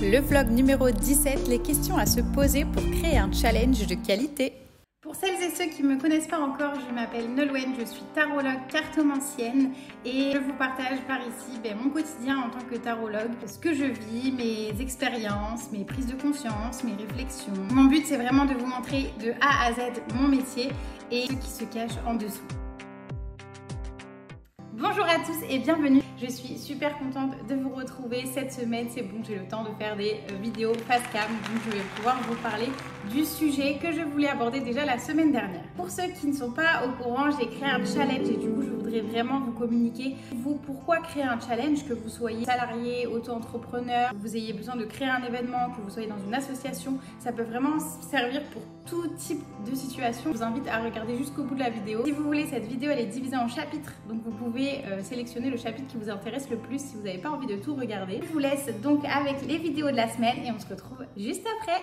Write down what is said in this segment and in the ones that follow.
le vlog numéro 17, les questions à se poser pour créer un challenge de qualité. Pour celles et ceux qui ne me connaissent pas encore, je m'appelle Nolwenn, je suis tarologue cartomancienne et je vous partage par ici mon quotidien en tant que tarologue, ce que je vis, mes expériences, mes prises de conscience, mes réflexions. Mon but c'est vraiment de vous montrer de A à Z mon métier et ce qui se cache en dessous. Bonjour à tous et bienvenue. Je suis super contente de vous retrouver cette semaine. C'est bon, j'ai le temps de faire des vidéos face cam, donc je vais pouvoir vous parler du sujet que je voulais aborder déjà la semaine dernière. Pour ceux qui ne sont pas au courant, j'ai créé un challenge et du coup je voudrais vraiment vous communiquer pourquoi créer un challenge, que vous soyez salarié, auto-entrepreneur, que vous ayez besoin de créer un événement, que vous soyez dans une association, ça peut vraiment servir pour tout type de situation. Je vous invite à regarder jusqu'au bout de la vidéo. Si vous voulez, cette vidéo elle est divisée en chapitres, donc vous pouvez sélectionner le chapitre qui vous intéresse le plus si vous n'avez pas envie de tout regarder. Je vous laisse donc avec les vidéos de la semaine et on se retrouve juste après.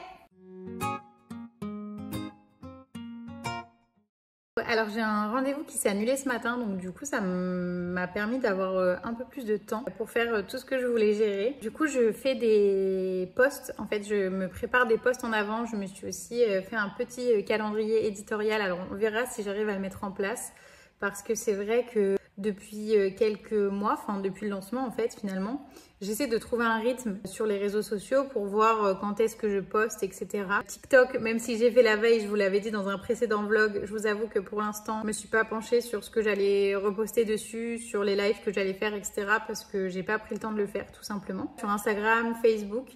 Alors j'ai un rendez-vous qui s'est annulé ce matin, donc du coup ça m'a permis d'avoir un peu plus de temps pour faire tout ce que je voulais gérer. Du coup je fais des posts, en fait je me prépare des posts en avant. Je me suis aussi fait un petit calendrier éditorial, alors on verra si j'arrive à le mettre en place parce que c'est vrai que depuis quelques mois, enfin depuis le lancement en fait finalement, j'essaie de trouver un rythme sur les réseaux sociaux pour voir quand est-ce que je poste, etc. TikTok, même si j'ai fait la veille, je vous l'avais dit dans un précédent vlog, je vous avoue que pour l'instant, je me suis pas penchée sur ce que j'allais reposter dessus, sur les lives que j'allais faire, etc. parce que j'ai pas pris le temps de le faire tout simplement. Sur Instagram, Facebook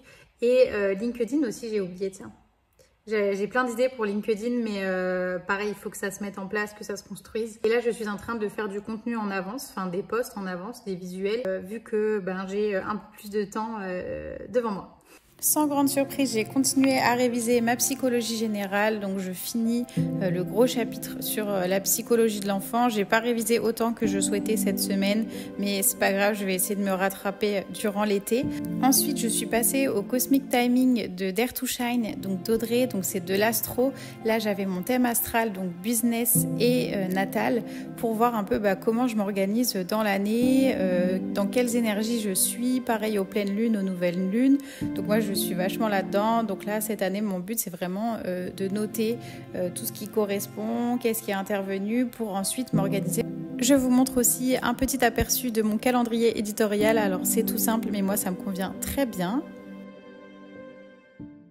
et LinkedIn aussi, j'ai oublié, tiens. J'ai plein d'idées pour LinkedIn, mais pareil, il faut que ça se mette en place, que ça se construise. Et là, je suis en train de faire du contenu en avance, enfin des posts en avance, des visuels, vu que j'ai un peu plus de temps devant moi. Sans grande surprise, j'ai continué à réviser ma psychologie générale, donc je finis le gros chapitre sur la psychologie de l'enfant. J'ai pas révisé autant que je souhaitais cette semaine, mais c'est pas grave, je vais essayer de me rattraper durant l'été. Ensuite, je suis passée au Cosmic Timing de Dare to Shine, donc d'Audrey, donc c'est de l'astro. Là, j'avais mon thème astral, donc business et natal, pour voir un peu comment je m'organise dans l'année, dans quelles énergies je suis, pareil aux pleines lunes, aux nouvelles lunes. Donc moi, je suis vachement là-dedans. Donc là, cette année, mon but, c'est vraiment de noter tout ce qui correspond, qu'est-ce qui est intervenu pour ensuite m'organiser. Je vous montre aussi un petit aperçu de mon calendrier éditorial. Alors, c'est tout simple, mais moi, ça me convient très bien.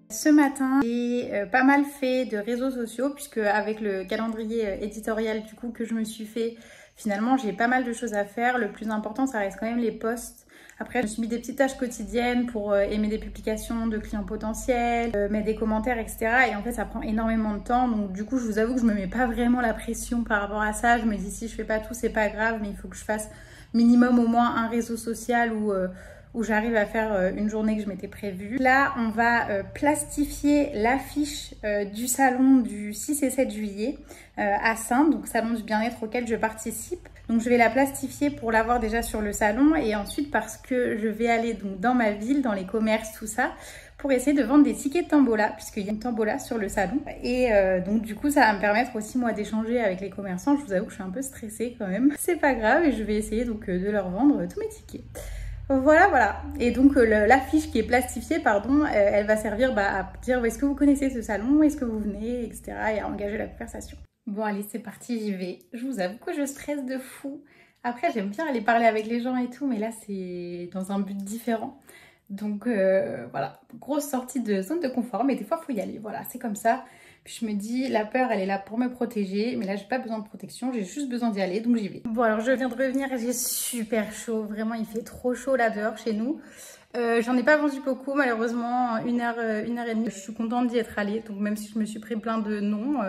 Ce matin, j'ai pas mal fait de réseaux sociaux puisque avec le calendrier éditorial du coup que je me suis fait, finalement, j'ai pas mal de choses à faire. Le plus important, ça reste quand même les posts. Après, je me suis mis des petites tâches quotidiennes pour aimer des publications de clients potentiels, mettre des commentaires, etc. Et en fait, ça prend énormément de temps. Donc, du coup, je vous avoue que je me mets pas vraiment la pression par rapport à ça. Je me dis, si je fais pas tout, c'est pas grave, mais il faut que je fasse minimum au moins un réseau social où j'arrive à faire une journée que je m'étais prévue. Là, on va plastifier l'affiche du salon du 6 et 7 juillet à Saintes, donc salon du bien-être auquel je participe. Donc je vais la plastifier pour l'avoir déjà sur le salon et ensuite parce que je vais aller donc dans ma ville, dans les commerces, tout ça, pour essayer de vendre des tickets de tombola, puisqu'il y a une tombola sur le salon. Et donc du coup, ça va me permettre aussi moi d'échanger avec les commerçants. Je vous avoue que je suis un peu stressée quand même. C'est pas grave et je vais essayer donc de leur vendre tous mes tickets. Voilà. Et donc l'affiche qui est plastifiée, pardon, elle va servir à dire est-ce que vous connaissez ce salon, est-ce que vous venez, etc. et à engager la conversation. Bon allez, c'est parti, j'y vais. Je vous avoue que je stresse de fou. Après, j'aime bien aller parler avec les gens et tout, mais là, c'est dans un but différent. Donc voilà, grosse sortie de zone de confort, mais des fois, il faut y aller. Voilà, c'est comme ça. Puis je me dis, la peur, elle est là pour me protéger, mais là, j'ai pas besoin de protection, j'ai juste besoin d'y aller, donc j'y vais. Bon, alors je viens de revenir et j'ai super chaud. Vraiment, il fait trop chaud là dehors chez nous. J'en ai pas vendu beaucoup, malheureusement, une heure et demie. Je suis contente d'y être allée, donc même si je me suis pris plein de non,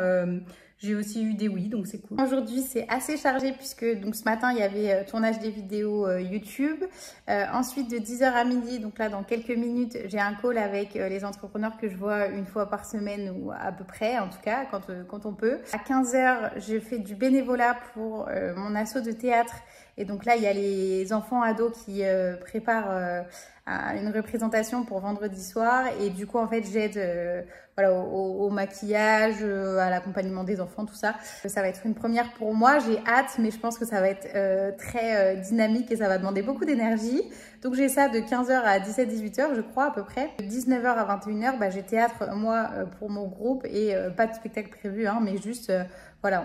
j'ai aussi eu des oui, donc c'est cool. Aujourd'hui, c'est assez chargé puisque donc ce matin, il y avait tournage des vidéos YouTube. Ensuite, de 10h à midi, donc là, dans quelques minutes, j'ai un call avec les entrepreneurs que je vois une fois par semaine ou à peu près, en tout cas, quand on peut. À 15h, je fais du bénévolat pour mon asso de théâtre Et donc là, il y a les enfants ados qui préparent une représentation pour vendredi soir. Et du coup, en fait, j'aide voilà, au maquillage, à l'accompagnement des enfants, tout ça. Ça va être une première pour moi. J'ai hâte, mais je pense que ça va être très dynamique et ça va demander beaucoup d'énergie. Donc j'ai ça de 15h à 17-18h, je crois, à peu près. De 19h à 21h, bah, j'ai théâtre, moi, pour mon groupe et pas de spectacle prévu, hein, mais juste... voilà,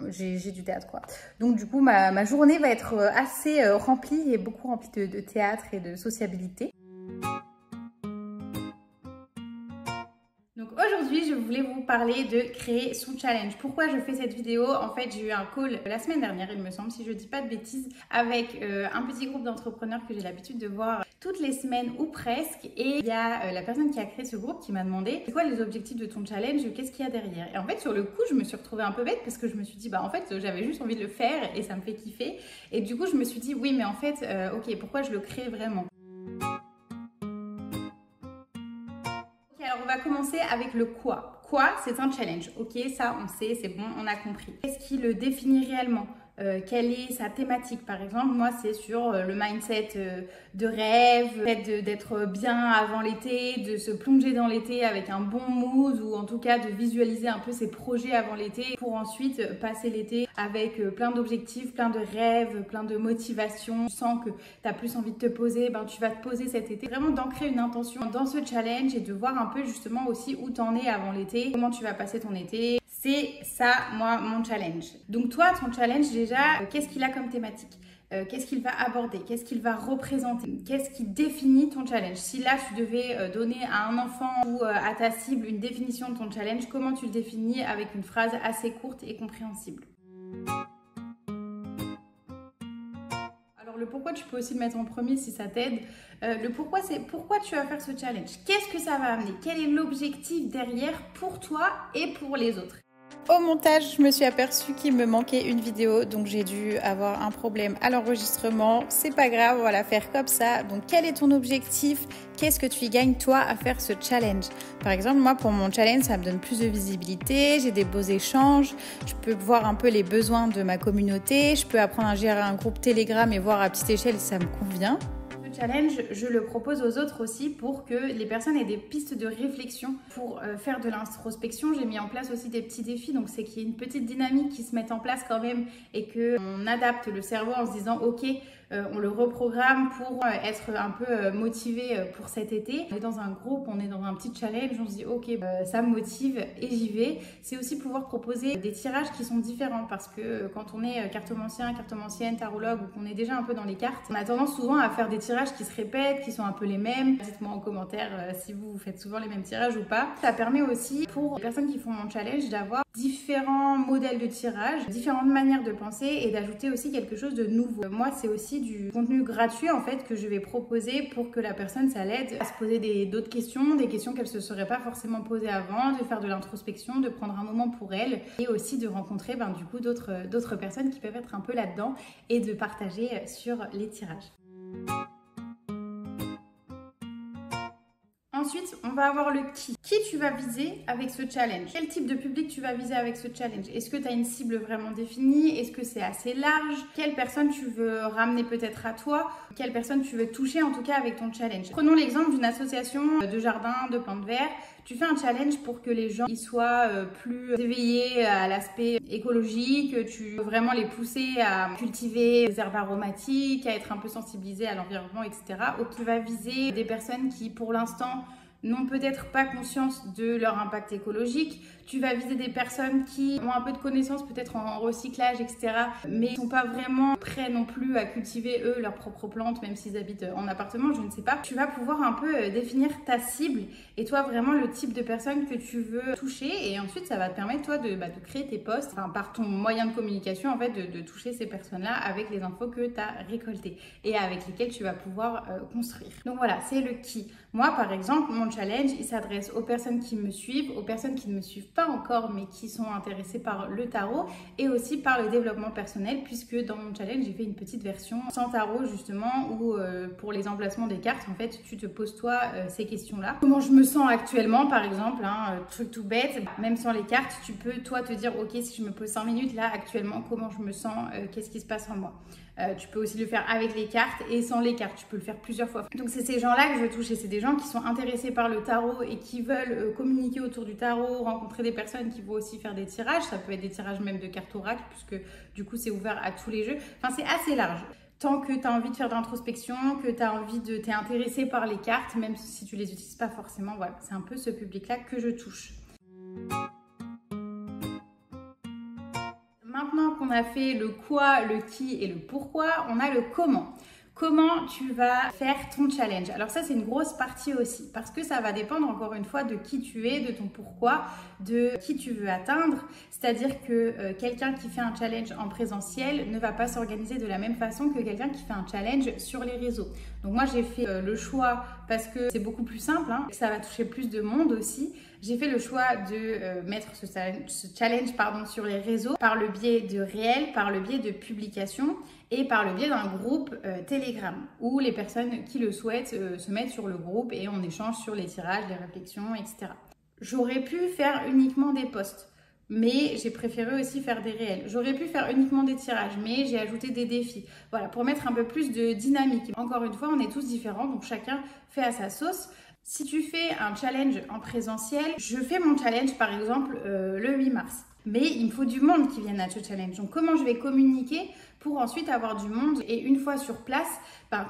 j'ai du théâtre quoi. Donc du coup, ma journée va être assez remplie et beaucoup remplie de théâtre et de sociabilité. Donc aujourd'hui, je voulais vous parler de créer son challenge. Pourquoi je fais cette vidéo? En fait, j'ai eu un call la semaine dernière, il me semble, si je dis pas de bêtises, avec un petit groupe d'entrepreneurs que j'ai l'habitude de voir toutes les semaines ou presque. Et il y a la personne qui a créé ce groupe qui m'a demandé c'est quoi les objectifs de ton challenge, qu'est-ce qu'il y a derrière. Et en fait, sur le coup, je me suis retrouvée un peu bête parce que je me suis dit, bah en fait, j'avais juste envie de le faire et ça me fait kiffer. Et du coup, je me suis dit, oui, mais en fait, ok, pourquoi je le crée vraiment? Alors on va commencer avec le quoi. Quoi, c'est un challenge. Ok, ça on sait, c'est bon, on a compris. Qu'est-ce qui le définit réellement? Quelle est sa thématique par exemple? Moi c'est sur le mindset de rêve, le fait d'être bien avant l'été, de se plonger dans l'été avec un bon mood ou en tout cas de visualiser un peu ses projets avant l'été pour ensuite passer l'été avec plein d'objectifs, plein de rêves, plein de motivation. Tu sens que tu as plus envie de te poser, ben tu vas te poser cet été. Vraiment d'ancrer une intention dans ce challenge et de voir un peu justement aussi où t'en es avant l'été, comment tu vas passer ton été. C'est ça, moi, mon challenge. Donc toi, ton challenge déjà, qu'est-ce qu'il a comme thématique? Qu'est-ce qu'il va aborder? Qu'est-ce qu'il va représenter? Qu'est-ce qui définit ton challenge? Si là, tu devais donner à un enfant ou à ta cible une définition de ton challenge, comment tu le définis avec une phrase assez courte et compréhensible? Alors le pourquoi, tu peux aussi le mettre en premier si ça t'aide. Le pourquoi, c'est pourquoi tu vas faire ce challenge? Qu'est-ce que ça va amener? Quel est l'objectif derrière pour toi et pour les autres? Au montage, je me suis aperçue qu'il me manquait une vidéo, donc j'ai dû avoir un problème à l'enregistrement. C'est pas grave, on va la faire comme ça. Donc quel est ton objectif? Qu'est-ce que tu y gagnes toi à faire ce challenge? Par exemple, moi pour mon challenge, ça me donne plus de visibilité, j'ai des beaux échanges, je peux voir un peu les besoins de ma communauté, je peux apprendre à gérer un groupe Telegram et voir à petite échelle si ça me convient. Challenge, je le propose aux autres aussi pour que les personnes aient des pistes de réflexion pour faire de l'introspection. J'ai mis en place aussi des petits défis, donc c'est qu'il y ait une petite dynamique qui se mette en place quand même et qu'on adapte le cerveau en se disant ok, on le reprogramme pour être un peu motivé pour cet été. On est dans un groupe, on est dans un petit challenge, on se dit ok, ça me motive et j'y vais. C'est aussi pouvoir proposer des tirages qui sont différents parce que quand on est cartomancien, cartomancienne, tarologue ou qu'on est déjà un peu dans les cartes, on a tendance souvent à faire des tirages qui se répètent, qui sont un peu les mêmes. Dites-moi en commentaire si vous faites souvent les mêmes tirages ou pas. Ça permet aussi pour les personnes qui font mon challenge d'avoir différents modèles de tirage, différentes manières de penser et d'ajouter aussi quelque chose de nouveau. Moi, c'est aussi du contenu gratuit en fait que je vais proposer pour que la personne, ça l'aide à se poser d'autres questions, des questions qu'elle ne se serait pas forcément posées avant, de faire de l'introspection, de prendre un moment pour elle et aussi de rencontrer du coup d'autres personnes qui peuvent être un peu là-dedans et de partager sur les tirages. Ensuite, on va avoir le qui. Qui tu vas viser avec ce challenge? Quel type de public tu vas viser avec ce challenge? Est-ce que tu as une cible vraiment définie? Est-ce que c'est assez large? Quelle personne tu veux ramener peut-être à toi? Quelle personne tu veux toucher en tout cas avec ton challenge? Prenons l'exemple d'une association de jardins, de plantes vertes. Tu fais un challenge pour que les gens y soient plus éveillés à l'aspect écologique, tu veux vraiment les pousser à cultiver des herbes aromatiques, à être un peu sensibilisés à l'environnement, etc. Ou tu vas viser des personnes qui, pour l'instant, n'ont peut-être pas conscience de leur impact écologique. Tu vas viser des personnes qui ont un peu de connaissances peut-être en recyclage, etc. mais ne sont pas vraiment prêts non plus à cultiver eux leurs propres plantes, même s'ils habitent en appartement, je ne sais pas. Tu vas pouvoir un peu définir ta cible et toi vraiment le type de personne que tu veux toucher et ensuite ça va te permettre toi de créer tes posts, par ton moyen de communication en fait, de toucher ces personnes-là avec les infos que tu as récoltées et avec lesquelles tu vas pouvoir construire. Donc voilà, c'est le qui. Moi par exemple, mon challenge, il s'adresse aux personnes qui me suivent, aux personnes qui ne me suivent pas encore mais qui sont intéressées par le tarot et aussi par le développement personnel puisque dans mon challenge j'ai fait une petite version sans tarot justement où pour les emplacements des cartes en fait tu te poses toi ces questions là. Comment je me sens actuellement par exemple, truc tout bête, même sans les cartes tu peux toi te dire ok si je me pose 5 minutes là actuellement comment je me sens, qu'est-ce qui se passe en moi. Tu peux aussi le faire avec les cartes et sans les cartes. Tu peux le faire plusieurs fois. Donc c'est ces gens-là que je touche et c'est des gens qui sont intéressés par le tarot et qui veulent communiquer autour du tarot, rencontrer des personnes qui vont aussi faire des tirages. Ça peut être des tirages même de cartes oracle puisque du coup c'est ouvert à tous les jeux. Enfin c'est assez large. Tant que tu as envie de faire de l'introspection, que tu as envie de t'es intéressé par les cartes, même si tu les utilises pas forcément, voilà, c'est un peu ce public-là que je touche. Maintenant qu'on a fait le quoi, le qui et le pourquoi, on a le comment. Comment tu vas faire ton challenge? Alors ça, c'est une grosse partie aussi parce que ça va dépendre encore une fois de qui tu es, de ton pourquoi, de qui tu veux atteindre. C'est-à-dire que quelqu'un qui fait un challenge en présentiel ne va pas s'organiser de la même façon que quelqu'un qui fait un challenge sur les réseaux. Donc moi, j'ai fait le choix parce que c'est beaucoup plus simple, hein, ça va toucher plus de monde aussi. J'ai fait le choix de mettre ce challenge sur les réseaux par le biais de réels, par le biais de publications et par le biais d'un groupe Telegram où les personnes qui le souhaitent se mettent sur le groupe et on échange sur les tirages, les réflexions, etc. J'aurais pu faire uniquement des posts, mais j'ai préféré aussi faire des réels. J'aurais pu faire uniquement des tirages, mais j'ai ajouté des défis. Voilà, pour mettre un peu plus de dynamique. Encore une fois, on est tous différents, donc chacun fait à sa sauce. Si tu fais un challenge en présentiel, je fais mon challenge par exemple le 8 mars. Mais il me faut du monde qui vienne à ce challenge. Donc comment je vais communiquer pour ensuite avoir du monde et une fois sur place,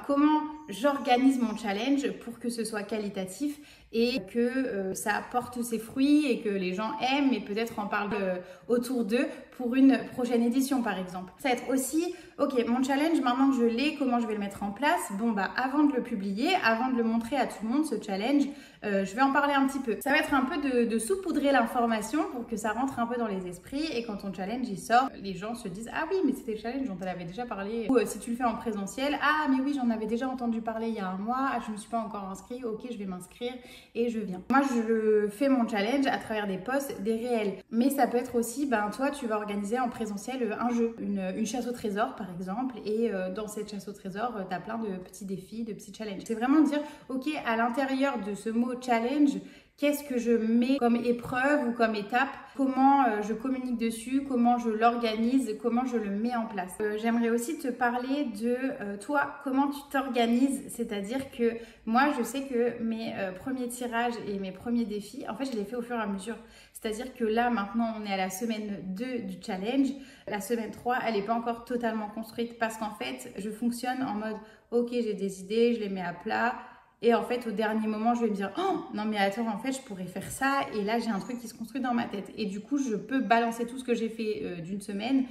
comment j'organise mon challenge pour que ce soit qualitatif et que ça apporte ses fruits et que les gens aiment et peut-être en parlent autour d'eux pour une prochaine édition par exemple. Ça va être aussi, ok, mon challenge, maintenant que je l'ai, comment je vais le mettre en place? Bon, avant de le publier, avant de le montrer à tout le monde, ce challenge, je vais en parler un petit peu. Ça va être un peu de saupoudrer l'information pour que ça rentre un peu dans les esprits et quand ton challenge il sort, les gens se disent ah oui, mais c'était le challenge dont elle avait déjà parlé. Ou si tu le fais en présentiel, ah mais oui, j'en avais déjà entendu parler il y a un mois, ah, je ne me suis pas encore inscrit, ok, je vais m'inscrire et je viens. Moi, je fais mon challenge à travers des posts, des réels. Mais ça peut être aussi, toi, tu vas organiser en présentiel un jeu, une chasse au trésor par exemple, et dans cette chasse au trésor, tu as plein de petits défis, de petits challenges. C'est vraiment dire, ok, à l'intérieur de ce mot challenge, qu'est-ce que je mets comme épreuve ou comme étape? Comment je communique dessus? Comment je l'organise? Comment je le mets en place? J'aimerais aussi te parler de toi, comment tu t'organises. C'est-à-dire que moi, je sais que mes premiers tirages et mes premiers défis, en fait, je les fais au fur et à mesure. C'est-à-dire que là, maintenant, on est à la semaine 2 du challenge. La semaine 3, elle n'est pas encore totalement construite parce qu'en fait, je fonctionne en mode, ok, j'ai des idées, je les mets à plat. Et en fait, au dernier moment, je vais me dire « Oh, non mais attends, en fait, je pourrais faire ça. » Et là, j'ai un truc qui se construit dans ma tête. Et du coup, je peux balancer tout ce que j'ai fait d'une semaine,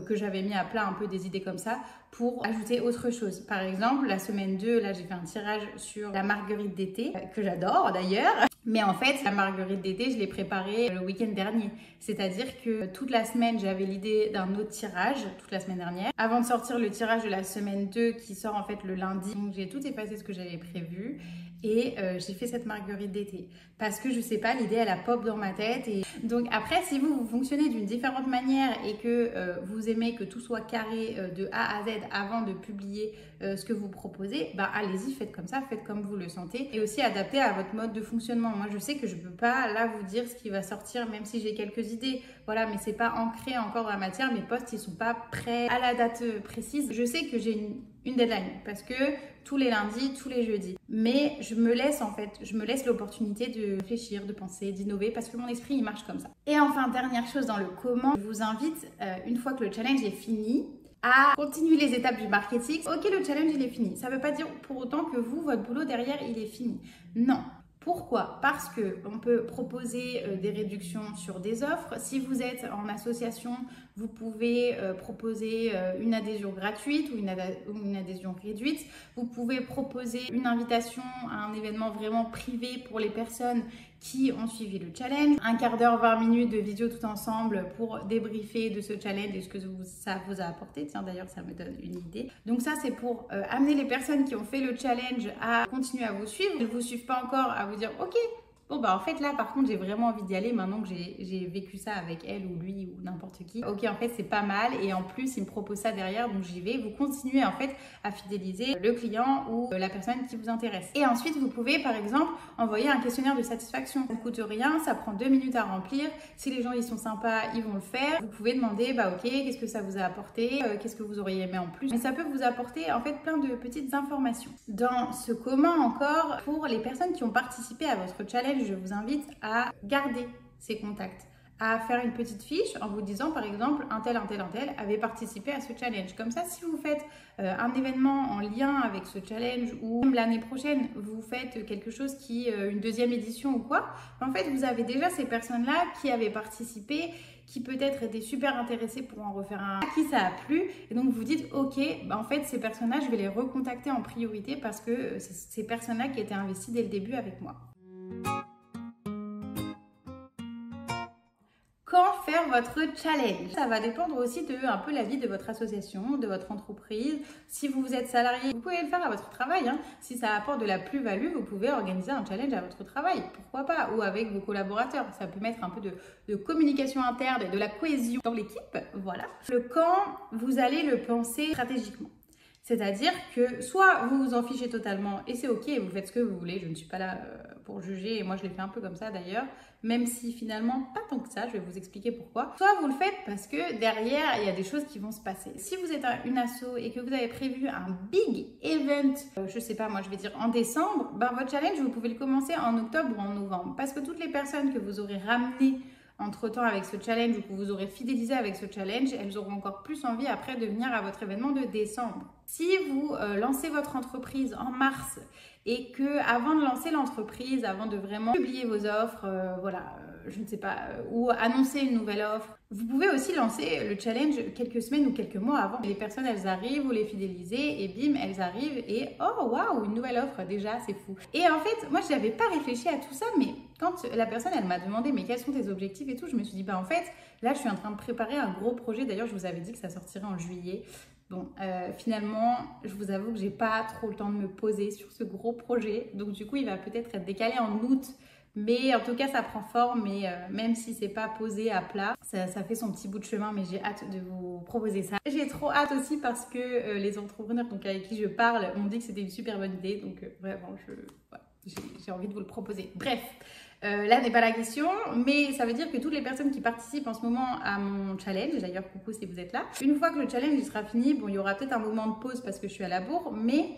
que j'avais mis à plat un peu des idées comme ça, pour ajouter autre chose. Par exemple, la semaine 2, là, j'ai fait un tirage sur la marguerite d'été, que j'adore d'ailleurs. Mais en fait, la marguerite d'été, je l'ai préparée le week-end dernier. C'est-à-dire que toute la semaine, j'avais l'idée d'un autre tirage, toute la semaine dernière. Avant de sortir le tirage de la semaine 2, qui sort en fait le lundi. Donc, j'ai tout effacé ce que j'avais prévu. Et j'ai fait cette marguerite d'été. Parce que je sais pas, l'idée, elle a pop dans ma tête. Et donc après, si vous fonctionnez d'une différente manière et que vous aimez que tout soit carré de A à Z avant de publier ce que vous proposez, allez-y, faites comme ça, faites comme vous le sentez. Et aussi adaptez à votre mode de fonctionnement. Moi, je sais que je peux pas là vous dire ce qui va sortir, même si j'ai quelques idées. Voilà, mais c'est pas ancré encore dans la matière. Mes posts, ils sont pas prêts à la date précise. Je sais que j'ai une deadline parce que tous les lundis, tous les jeudis. Mais je me laisse l'opportunité de réfléchir, de penser, d'innover parce que mon esprit, il marche comme ça. Et enfin, dernière chose dans le comment, je vous invite, une fois que le challenge est fini, à continuer les étapes du marketing. Ok, le challenge, il est fini. Ça ne veut pas dire pour autant que vous, votre boulot derrière, il est fini. Non. Pourquoi? Parce qu'on peut proposer des réductions sur des offres. Si vous êtes en association, vous pouvez proposer une adhésion gratuite ou une adhésion réduite. Vous pouvez proposer une invitation à un événement vraiment privé pour les personnes qui ont suivi le challenge. Un quart d'heure, 20 minutes de vidéo tout ensemble pour débriefer de ce challenge et ce que ça vous a apporté. Tiens, d'ailleurs, ça me donne une idée. Donc ça, c'est pour amener les personnes qui ont fait le challenge à continuer à vous suivre. Elles ne vous suivent pas encore, à vous dire « Ok, Bon, bah en fait, là, par contre, j'ai vraiment envie d'y aller maintenant que j'ai vécu ça avec elle ou lui ou n'importe qui. Ok, en fait, c'est pas mal. Et en plus, il me propose ça derrière, donc j'y vais. Vous continuez, en fait, à fidéliser le client ou la personne qui vous intéresse. Et ensuite, vous pouvez, par exemple, envoyer un questionnaire de satisfaction. Ça ne coûte rien, ça prend 2 minutes à remplir. Si les gens, ils sont sympas, ils vont le faire. Vous pouvez demander, bah ok, qu'est-ce que ça vous a apporté? Qu'est-ce que vous auriez aimé en plus? Mais ça peut vous apporter, en fait, plein de petites informations. Dans ce comment encore, pour les personnes qui ont participé à votre challenge, je vous invite à garder ces contacts, à faire une petite fiche en vous disant par exemple un tel avait participé à ce challenge. Comme ça, si vous faites un événement en lien avec ce challenge ou même l'année prochaine, vous faites quelque chose qui, une deuxième édition ou quoi, en fait, vous avez déjà ces personnes-là qui avaient participé, qui peut-être étaient super intéressées pour en refaire un, à qui ça a plu. Et donc, vous dites, ok, bah en fait, ces personnes-là, je vais les recontacter en priorité parce que c'est ces personnes-là qui étaient investies dès le début avec moi. Quand faire votre challenge? Ça va dépendre aussi de un peu la vie de votre association, de votre entreprise. Si vous êtes salarié, vous pouvez le faire à votre travail. Hein. Si ça apporte de la plus-value, vous pouvez organiser un challenge à votre travail. Pourquoi pas? Ou avec vos collaborateurs. Ça peut mettre un peu de communication interne et de la cohésion dans l'équipe. Voilà. Le quand, vous allez le penser stratégiquement. C'est-à-dire que soit vous vous en fichez totalement et c'est ok, vous faites ce que vous voulez, je ne suis pas là pour juger et moi je l'ai fait un peu comme ça d'ailleurs, même si finalement pas tant que ça, je vais vous expliquer pourquoi. Soit vous le faites parce que derrière il y a des choses qui vont se passer. Si vous êtes une asso et que vous avez prévu un big event, je sais pas moi je vais dire en décembre, ben votre challenge vous pouvez le commencer en octobre ou en novembre parce que toutes les personnes que vous aurez ramenées entre-temps avec ce challenge ou que vous aurez fidélisé avec ce challenge, elles auront encore plus envie après de venir à votre événement de décembre. Si vous lancez votre entreprise en mars et que avant de lancer l'entreprise, avant de vraiment publier vos offres, je ne sais pas, ou annoncer une nouvelle offre, vous pouvez aussi lancer le challenge quelques semaines ou quelques mois avant. Les personnes, elles arrivent, vous les fidélisez et bim, elles arrivent et oh waouh, une nouvelle offre déjà, c'est fou. Et en fait, moi, je n'avais pas réfléchi à tout ça, mais quand la personne, elle m'a demandé mais quels sont tes objectifs et tout, je me suis dit bah en fait, là, je suis en train de préparer un gros projet. D'ailleurs, je vous avais dit que ça sortirait en juillet. Bon, finalement, je vous avoue que j'ai pas trop le temps de me poser sur ce gros projet. Donc du coup, il va peut-être être décalé en août. Mais en tout cas, ça prend forme et même si c'est pas posé à plat, ça fait son petit bout de chemin, mais j'ai hâte de vous proposer ça. J'ai trop hâte aussi parce que les entrepreneurs donc, avec qui je parle m'ont dit que c'était une super bonne idée. Donc vraiment, j'ai envie de vous le proposer. Bref. Là n'est pas la question, mais ça veut dire que toutes les personnes qui participent en ce moment à mon challenge, d'ailleurs coucou si vous êtes là, une fois que le challenge il sera fini, bon il y aura peut-être un moment de pause parce que je suis à la bourre, mais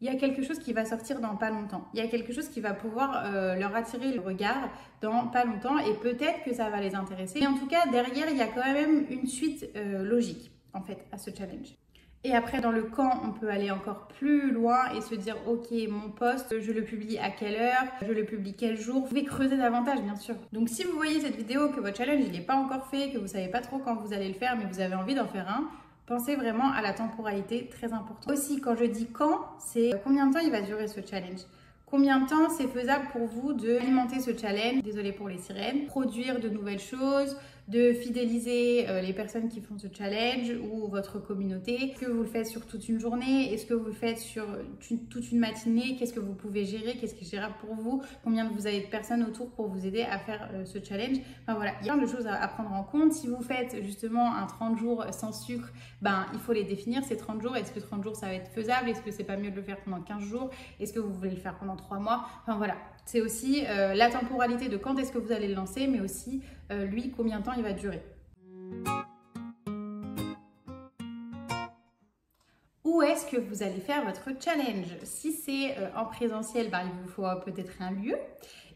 il y a quelque chose qui va sortir dans pas longtemps. Il y a quelque chose qui va pouvoir leur attirer le regard dans pas longtemps et peut-être que ça va les intéresser. Et en tout cas, derrière, il y a quand même une suite logique en fait à ce challenge. Et après, dans le quand, on peut aller encore plus loin et se dire, ok, mon post, je le publie à quelle heure, je le publie quel jour. Vous pouvez creuser davantage, bien sûr. Donc, si vous voyez cette vidéo, que votre challenge, il n'est pas encore fait, que vous savez pas trop quand vous allez le faire, mais vous avez envie d'en faire un, pensez vraiment à la temporalité, très important. Aussi, quand je dis quand, c'est combien de temps il va durer ce challenge. Combien de temps c'est faisable pour vous d'alimenter ce challenge, désolée pour les sirènes, produire de nouvelles choses, de fidéliser les personnes qui font ce challenge ou votre communauté. Est-ce que vous le faites sur toute une journée? Est-ce que vous le faites sur toute une matinée? Qu'est-ce que vous pouvez gérer? Qu'est-ce qui est gérable pour vous? Combien vous avez de personnes autour pour vous aider à faire ce challenge? Enfin voilà, il y a plein de choses à prendre en compte. Si vous faites justement un 30 jours sans sucre, ben, il faut les définir ces 30 jours. Est-ce que 30 jours ça va être faisable? Est-ce que c'est pas mieux de le faire pendant 15 jours? Est-ce que vous voulez le faire pendant 3 mois? Enfin voilà, c'est aussi la temporalité de quand est-ce que vous allez le lancer, mais aussi lui, combien de temps il va durer. Où est-ce que vous allez faire votre challenge? Si c'est en présentiel, ben, il vous faut peut-être un lieu.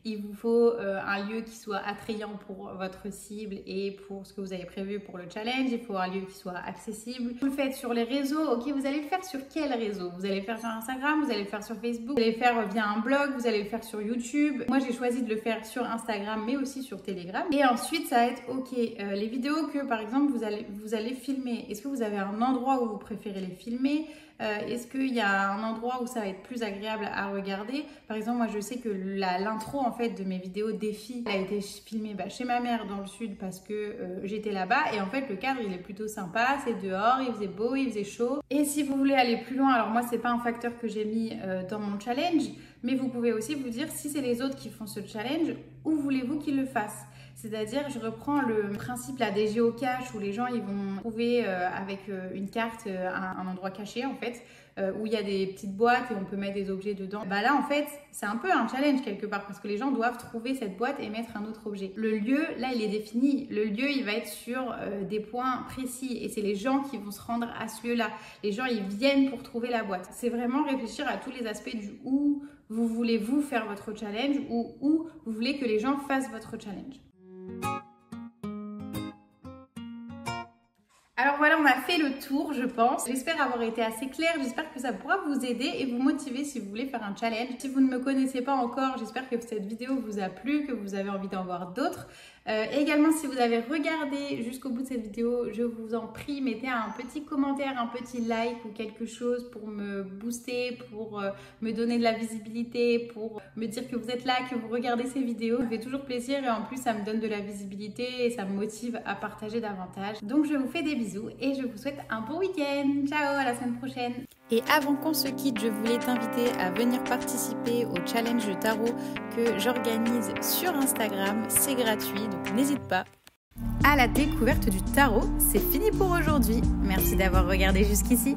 Il vous faut un lieu qui soit attrayant pour votre cible et pour ce que vous avez prévu pour le challenge. Il faut un lieu qui soit accessible. Vous le faites sur les réseaux. Ok, vous allez le faire sur quel réseau? Vous allez le faire sur Instagram, vous allez le faire sur Facebook, vous allez le faire via un blog, vous allez le faire sur YouTube. Moi, j'ai choisi de le faire sur Instagram, mais aussi sur Telegram. Et ensuite, ça va être ok. Les vidéos que, par exemple, vous allez filmer. Est-ce que vous avez un endroit où vous préférez les filmer? Est-ce qu'il y a un endroit où ça va être plus agréable à regarder? Par exemple, moi je sais que l'intro en fait de mes vidéos défis a été filmée chez ma mère dans le sud parce que j'étais là-bas, et en fait le cadre il est plutôt sympa, c'est dehors, il faisait beau, il faisait chaud. Et si vous voulez aller plus loin, alors moi c'est pas un facteur que j'ai mis dans mon challenge, mais vous pouvez aussi vous dire, si c'est les autres qui font ce challenge, où voulez-vous qu'ils le fassent? C'est-à-dire, je reprends le principe là, des géocaches où les gens ils vont trouver avec une carte un endroit caché en fait, où il y a des petites boîtes et on peut mettre des objets dedans. Là en fait c'est un peu un challenge quelque part parce que les gens doivent trouver cette boîte et mettre un autre objet. Le lieu là il est défini, le lieu il va être sur des points précis et c'est les gens qui vont se rendre à ce lieu là. Les gens ils viennent pour trouver la boîte. C'est vraiment réfléchir à tous les aspects du où vous voulez vous faire votre challenge ou où vous voulez que les gens fassent votre challenge. Alors voilà, on a fait le tour, je pense. J'espère avoir été assez claire, j'espère que ça pourra vous aider et vous motiver si vous voulez faire un challenge. Si vous ne me connaissez pas encore, j'espère que cette vidéo vous a plu, que vous avez envie d'en voir d'autres. Également, si vous avez regardé jusqu'au bout de cette vidéo, je vous en prie, mettez un petit commentaire, un petit like ou quelque chose pour me booster, pour me donner de la visibilité, pour me dire que vous êtes là, que vous regardez ces vidéos. Ça me fait toujours plaisir et en plus, ça me donne de la visibilité et ça me motive à partager davantage. Donc, je vous fais des bisous et je vous souhaite un bon week-end. Ciao, à la semaine prochaine. Et avant qu'on se quitte, je voulais t'inviter à venir participer au challenge de tarot que j'organise sur Instagram. C'est gratuit, donc n'hésite pas. À la découverte du tarot, c'est fini pour aujourd'hui. Merci d'avoir regardé jusqu'ici.